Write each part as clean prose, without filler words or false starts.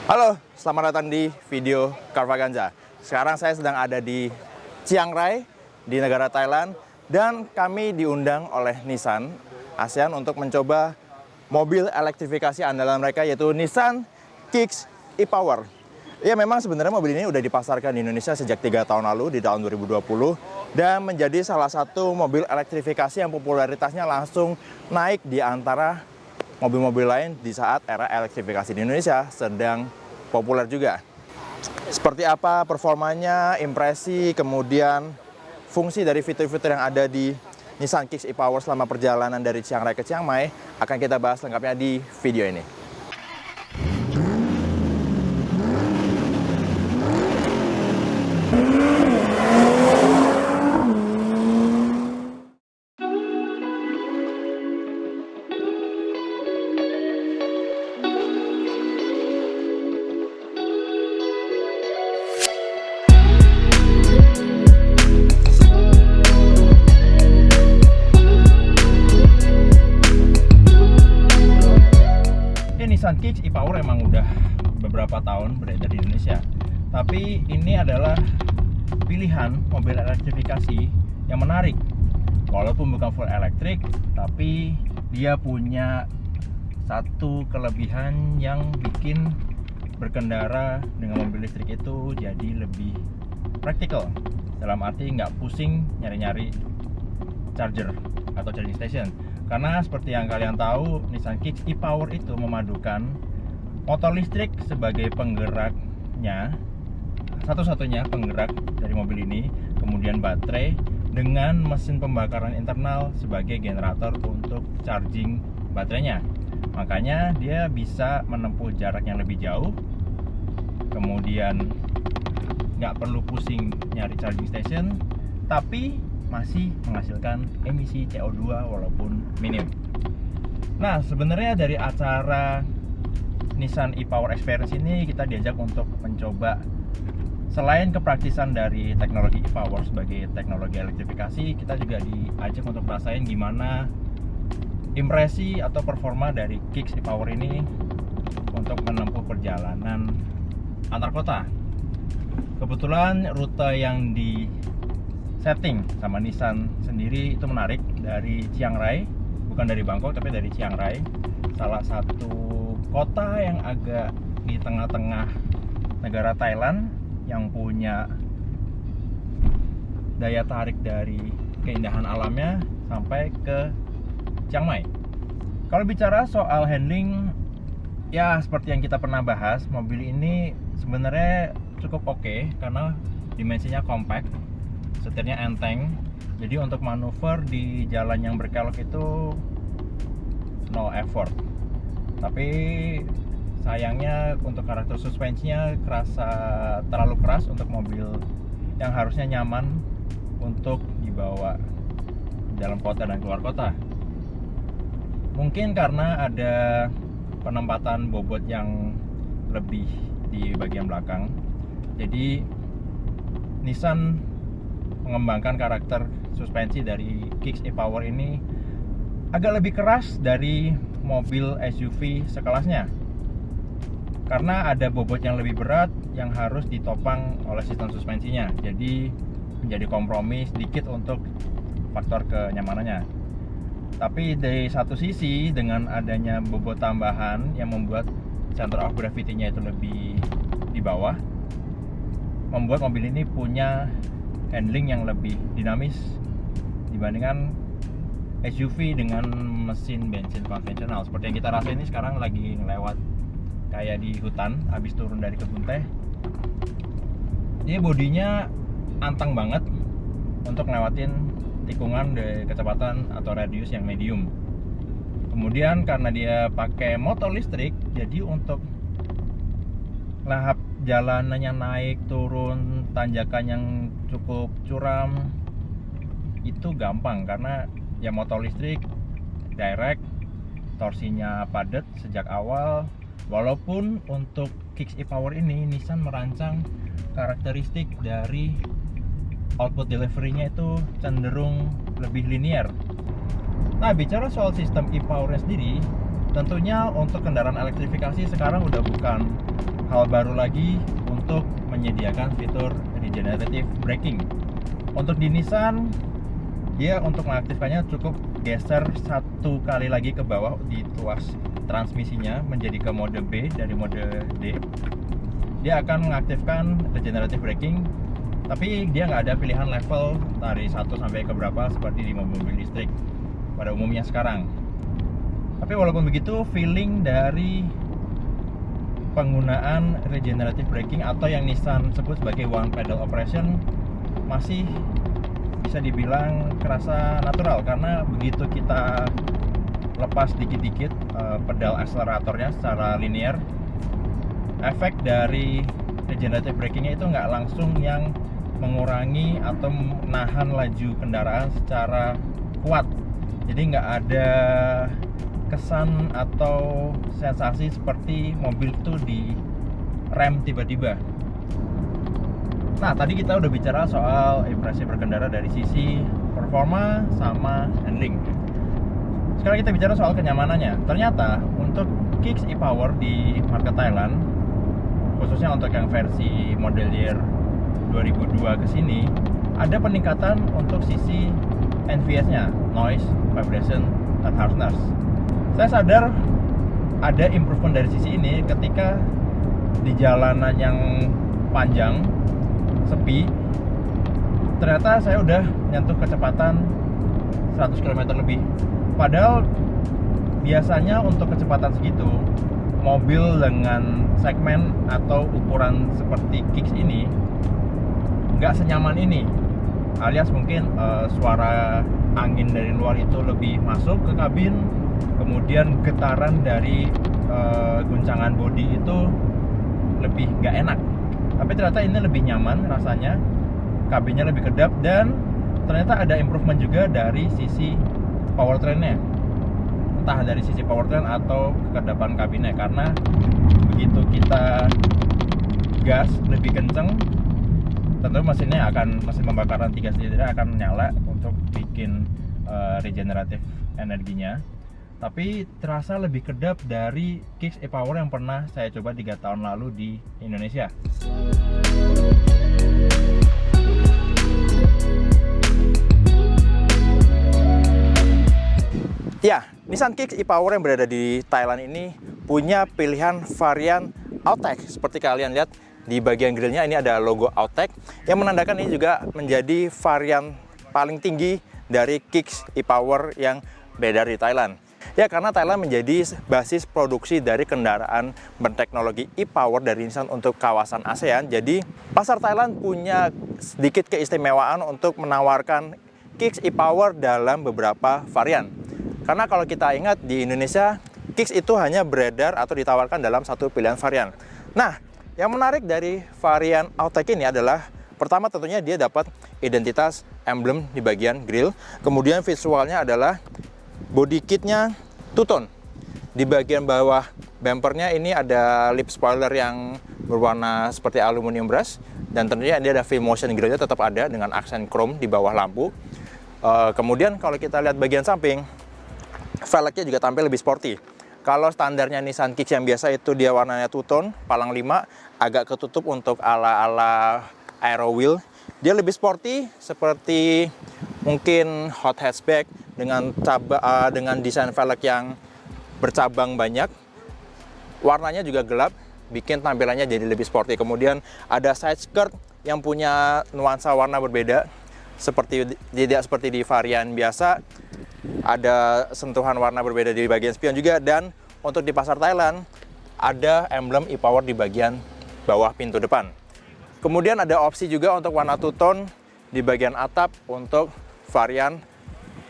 Halo, selamat datang di video Carvaganza. Sekarang saya sedang ada di Chiang Rai, di negara Thailand. Dan kami diundang oleh Nissan ASEAN untuk mencoba mobil elektrifikasi andalan mereka, yaitu Nissan Kicks e-Power. Ya, memang sebenarnya mobil ini udah dipasarkan di Indonesia sejak 3 tahun lalu, di tahun 2020. Dan menjadi salah satu mobil elektrifikasi yang popularitasnya langsung naik di antara mobil-mobil lain di saat era elektrifikasi di Indonesia sedang populer juga. Seperti apa performanya, impresi, kemudian fungsi dari fitur-fitur yang ada di Nissan Kicks e-Power selama perjalanan dari Chiang Rai ke Chiang Mai akan kita bahas lengkapnya di video ini. Nissan Kicks e-Power emang udah beberapa tahun beredar di Indonesia. Tapi ini adalah pilihan mobil elektrifikasi yang menarik. Walaupun bukan full elektrik, tapi dia punya satu kelebihan yang bikin berkendara dengan mobil listrik itu jadi lebih praktikal. Dalam arti nggak pusing nyari-nyari charger atau charging station. Karena seperti yang kalian tahu, Nissan Kicks e-Power itu memadukan motor listrik sebagai penggeraknya, satu-satunya penggerak dari mobil ini, kemudian baterai dengan mesin pembakaran internal sebagai generator untuk charging baterainya. Makanya dia bisa menempuh jarak yang lebih jauh, kemudian nggak perlu pusing nyari charging station, tapi masih menghasilkan emisi CO2 walaupun minim. Nah, sebenarnya dari acara Nissan e-Power Experience ini kita diajak untuk mencoba, selain kepraktisan dari teknologi e-Power sebagai teknologi elektrifikasi, kita juga diajak untuk merasain gimana impresi atau performa dari Kicks e-Power ini untuk menempuh perjalanan antar kota. Kebetulan rute yang di setting sama Nissan sendiri itu menarik, dari Chiang Rai, bukan dari Bangkok tapi dari Chiang Rai, salah satu kota yang agak di tengah-tengah negara Thailand yang punya daya tarik dari keindahan alamnya sampai ke Chiang Mai. Kalau bicara soal handling, ya seperti yang kita pernah bahas, mobil ini sebenarnya cukup oke karena dimensinya compact, setirnya enteng, jadi untuk manuver di jalan yang berkelok itu no effort. Tapi sayangnya untuk karakter suspensinya kerasa terlalu keras untuk mobil yang harusnya nyaman untuk dibawa dalam kota dan keluar kota. Mungkin karena ada penempatan bobot yang lebih di bagian belakang, jadi Nissan mengembangkan karakter suspensi dari Kicks e-Power ini agak lebih keras dari mobil SUV sekelasnya, karena ada bobot yang lebih berat yang harus ditopang oleh sistem suspensinya. Jadi menjadi kompromi sedikit untuk faktor kenyamanannya. Tapi dari satu sisi, dengan adanya bobot tambahan yang membuat center of gravity-nya itu lebih di bawah, membuat mobil ini punya handling yang lebih dinamis dibandingkan SUV dengan mesin bensin konvensional. Seperti yang kita rasain ini sekarang lagi ngelewat kayak di hutan habis turun dari kebun teh. Ini bodinya anteng banget untuk ngelewatin tikungan dari kecepatan atau radius yang medium. Kemudian karena dia pakai motor listrik, jadi untuk lahap jalanannya naik turun, tanjakan yang cukup curam itu gampang karena ya motor listrik direct, torsinya padat sejak awal. Walaupun untuk Kicks e-Power ini Nissan merancang karakteristik dari output delivery-nya itu cenderung lebih linear. Nah, bicara soal sistem e-Power sendiri, tentunya untuk kendaraan elektrifikasi sekarang udah bukan hal baru lagi untuk menyediakan fitur regenerative braking. Untuk di Nissan, dia untuk mengaktifkannya cukup geser satu kali lagi ke bawah di tuas transmisinya menjadi ke mode B dari mode D. Dia akan mengaktifkan regenerative braking, tapi dia nggak ada pilihan level dari 1 sampai ke berapa seperti di mobil listrik pada umumnya sekarang. Tapi walaupun begitu, feeling dari penggunaan regenerative braking atau yang Nissan sebut sebagai one pedal operation masih bisa dibilang kerasa natural, karena begitu kita lepas dikit-dikit pedal akseleratornya secara linear, efek dari regenerative brakingnya itu nggak langsung yang mengurangi atau menahan laju kendaraan secara kuat. Jadi nggak ada kesan atau sensasi seperti mobil itu di rem tiba-tiba. Nah, tadi kita udah bicara soal impresi berkendara dari sisi performa sama handling. Sekarang kita bicara soal kenyamanannya. Ternyata untuk Kicks e-Power di market Thailand, khususnya untuk yang versi model year 2002 ke sini, ada peningkatan untuk sisi NVS-nya, noise, vibration, dan harshness. Saya sadar ada improvement dari sisi ini ketika di jalanan yang panjang, sepi, ternyata saya udah nyentuh kecepatan 100 km lebih. Padahal biasanya untuk kecepatan segitu, mobil dengan segmen atau ukuran seperti Kicks ini nggak senyaman ini, alias mungkin suara angin dari luar itu lebih masuk ke kabin, kemudian getaran dari guncangan bodi itu lebih nggak enak. Tapi ternyata ini lebih nyaman rasanya, kabinnya lebih kedap, dan ternyata ada improvement juga dari sisi powertrainnya, entah dari sisi powertrain atau kekedapan kabinnya, karena begitu kita gas lebih kenceng, tentu mesin pembakaran 3 silinder akan menyala untuk bikin regeneratif energinya. Tapi terasa lebih kedap dari Kicks e-Power yang pernah saya coba 3 tahun lalu di Indonesia. Ya, Nissan Kicks e-Power yang berada di Thailand ini punya pilihan varian Outtech. Seperti kalian lihat di bagian grillnya ini ada logo Outtech yang menandakan ini juga menjadi varian paling tinggi dari Kicks e-Power yang beredar di Thailand. Ya, karena Thailand menjadi basis produksi dari kendaraan berteknologi e-Power dari Nissan untuk kawasan ASEAN. Jadi, pasar Thailand punya sedikit keistimewaan untuk menawarkan Kicks e-Power dalam beberapa varian. Karena kalau kita ingat di Indonesia, Kicks itu hanya beredar atau ditawarkan dalam satu pilihan varian. Nah, yang menarik dari varian Outtech ini adalah pertama tentunya dia dapat identitas emblem di bagian grill. Kemudian visualnya adalah body kitnya two-tone. Di bagian bawah bumpernya ini ada lip spoiler yang berwarna seperti aluminium brush, dan tentunya ini ada V-motion grillnya tetap ada dengan aksen chrome di bawah lampu. Kemudian kalau kita lihat bagian samping, velgnya juga tampil lebih sporty. Kalau standarnya Nissan Kicks yang biasa itu dia warnanya two-tone, palang 5, agak ketutup untuk ala-ala aero wheel. Dia lebih sporty seperti mungkin hot hatchback dengan desain velg yang bercabang banyak. Warnanya juga gelap, bikin tampilannya jadi lebih sporty. Kemudian ada side skirt yang punya nuansa warna berbeda, tidak seperti di varian biasa. Ada sentuhan warna berbeda di bagian spion juga, dan untuk di pasar Thailand ada emblem e-Power di bagian bawah pintu depan. Kemudian ada opsi juga untuk warna two-tone di bagian atap untuk varian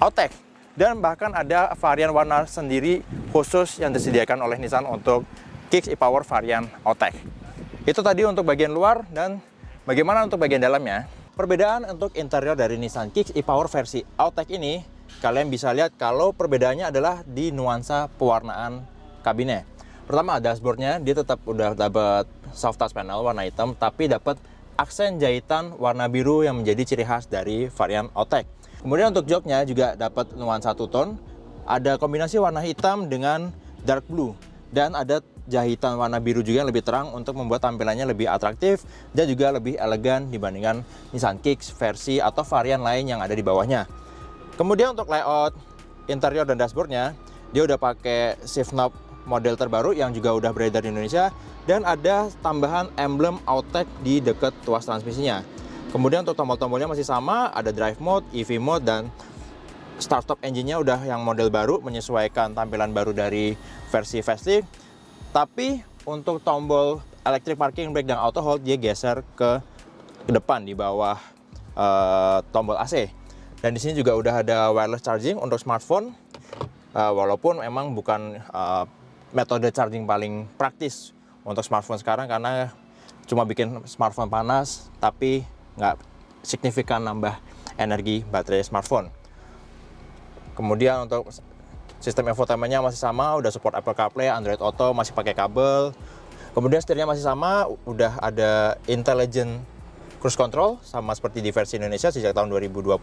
Outtech, dan bahkan ada varian warna sendiri khusus yang disediakan oleh Nissan untuk Kicks e-Power varian Outtech. Itu tadi untuk bagian luar, dan bagaimana untuk bagian dalamnya? Perbedaan untuk interior dari Nissan Kicks e-Power versi Outtech ini, kalian bisa lihat kalau perbedaannya adalah di nuansa pewarnaan kabinnya. Pertama, dashboardnya dia tetap udah dapat soft touch panel warna hitam, tapi dapat aksen jahitan warna biru yang menjadi ciri khas dari varian Outtech. Kemudian untuk joknya juga dapat nuansa two-tone, ada kombinasi warna hitam dengan dark blue, dan ada jahitan warna biru juga yang lebih terang untuk membuat tampilannya lebih atraktif dan juga lebih elegan dibandingkan Nissan Kicks versi atau varian lain yang ada di bawahnya. Kemudian untuk layout interior dan dashboardnya, dia udah pakai shift knob model terbaru yang juga udah beredar di Indonesia, dan ada tambahan emblem Autech di dekat tuas transmisinya. Kemudian untuk tombol-tombolnya masih sama, ada drive mode, EV mode, dan start stop engine-nya udah yang model baru, menyesuaikan tampilan baru dari versi facelift. Tapi untuk tombol electric parking brake dan auto hold dia geser ke depan di bawah tombol AC. Dan di sini juga udah ada wireless charging untuk smartphone, walaupun memang bukan metode charging paling praktis untuk smartphone sekarang karena cuma bikin smartphone panas, tapi nggak signifikan nambah energi baterai smartphone. Kemudian untuk sistem infotainmentnya masih sama, udah support Apple CarPlay, Android Auto, masih pakai kabel. Kemudian setirnya masih sama, udah ada intelligent cruise control sama seperti di versi Indonesia sejak tahun 2020.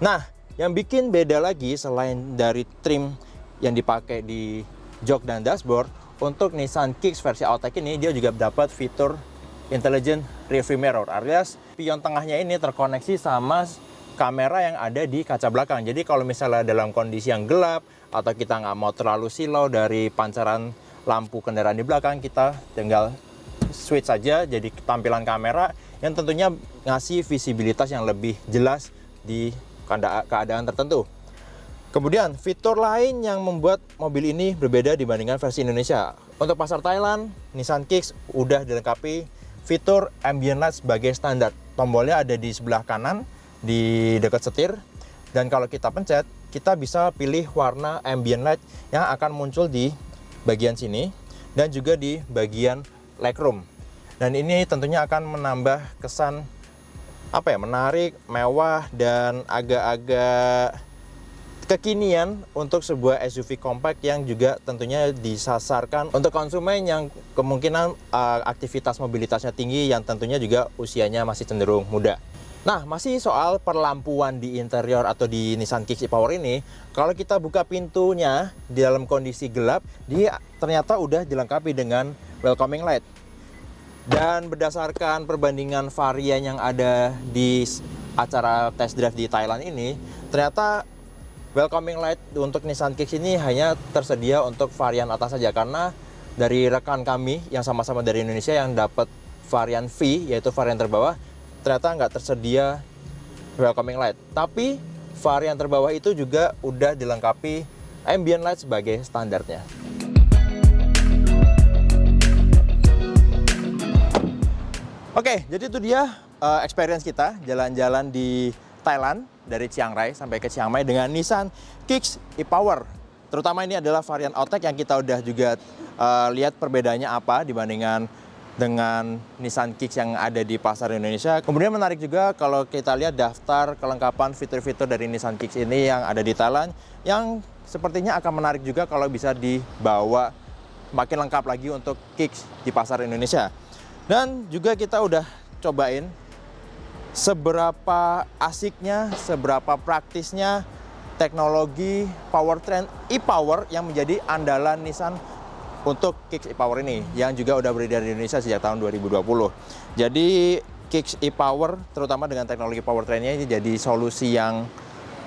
Nah, yang bikin beda lagi selain dari trim yang dipakai di jok dan dashboard, untuk Nissan Kicks versi Autech ini dia juga dapat fitur intelligent rearview mirror, alias spion tengahnya ini terkoneksi sama kamera yang ada di kaca belakang. Jadi kalau misalnya dalam kondisi yang gelap atau kita nggak mau terlalu silau dari pancaran lampu kendaraan di belakang, kita tinggal switch saja jadi tampilan kamera yang tentunya ngasih visibilitas yang lebih jelas di keadaan tertentu. Kemudian fitur lain yang membuat mobil ini berbeda dibandingkan versi Indonesia. Untuk pasar Thailand, Nissan Kicks udah dilengkapi fitur ambient light sebagai standar. Tombolnya ada di sebelah kanan di dekat setir, dan kalau kita pencet kita bisa pilih warna ambient light yang akan muncul di bagian sini dan juga di bagian legroom. Dan ini tentunya akan menambah kesan menarik, mewah, dan agak-agak kekinian untuk sebuah SUV compact yang juga tentunya disasarkan untuk konsumen yang kemungkinan aktivitas mobilitasnya tinggi, yang tentunya juga usianya masih cenderung muda. Nah, masih soal perlampuan di interior atau di Nissan Kicks e-Power ini, kalau kita buka pintunya di dalam kondisi gelap, dia ternyata udah dilengkapi dengan welcoming light. Dan berdasarkan perbandingan varian yang ada di acara test drive di Thailand ini, ternyata welcoming light untuk Nissan Kicks ini hanya tersedia untuk varian atas saja, karena dari rekan kami yang sama-sama dari Indonesia yang dapat varian V, yaitu varian terbawah, ternyata nggak tersedia welcoming light. Tapi varian terbawah itu juga udah dilengkapi ambient light sebagai standarnya. Oke, jadi itu dia experience kita jalan-jalan di Thailand dari Chiang Rai sampai ke Chiang Mai dengan Nissan Kicks e-Power. Terutama ini adalah varian Autech yang kita udah juga lihat perbedaannya apa dibandingkan dengan Nissan Kicks yang ada di pasar Indonesia. Kemudian menarik juga kalau kita lihat daftar kelengkapan fitur-fitur dari Nissan Kicks ini yang ada di Thailand, yang sepertinya akan menarik juga kalau bisa dibawa makin lengkap lagi untuk Kicks di pasar Indonesia. Dan juga kita udah cobain seberapa asiknya, seberapa praktisnya teknologi powertrain e-Power yang menjadi andalan Nissan untuk Kicks e-Power ini, yang juga udah beredar di Indonesia sejak tahun 2020. Jadi Kicks e-Power terutama dengan teknologi powertrainnya ini jadi solusi yang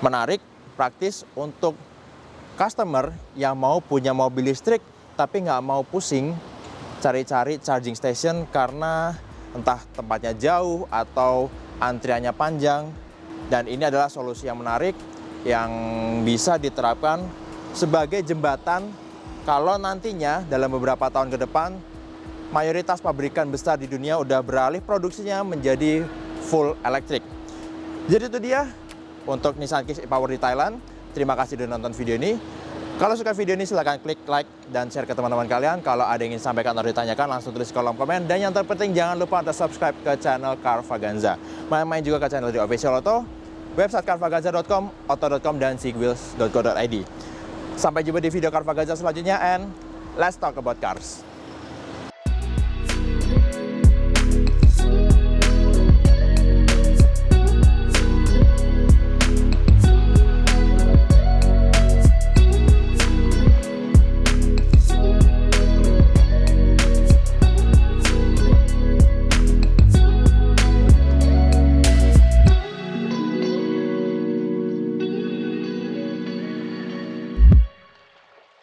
menarik, praktis untuk customer yang mau punya mobil listrik tapi nggak mau pusing cari-cari charging station karena entah tempatnya jauh atau antriannya panjang. Dan ini adalah solusi yang menarik yang bisa diterapkan sebagai jembatan kalau nantinya dalam beberapa tahun ke depan mayoritas pabrikan besar di dunia udah beralih produksinya menjadi full elektrik. Jadi itu dia untuk Nissan Kicks e-Power di Thailand. Terima kasih sudah nonton video ini. Kalau suka video ini silahkan klik like dan share ke teman-teman kalian. Kalau ada yang ingin sampaikan atau ditanyakan langsung tulis kolom komen. Dan yang terpenting jangan lupa untuk subscribe ke channel Carvaganza. Main-main juga ke channel di Official Auto, website carvaganza.com, auto.com, dan sigwheels.co.id. Sampai jumpa di video Carvaganza selanjutnya, and let's talk about cars.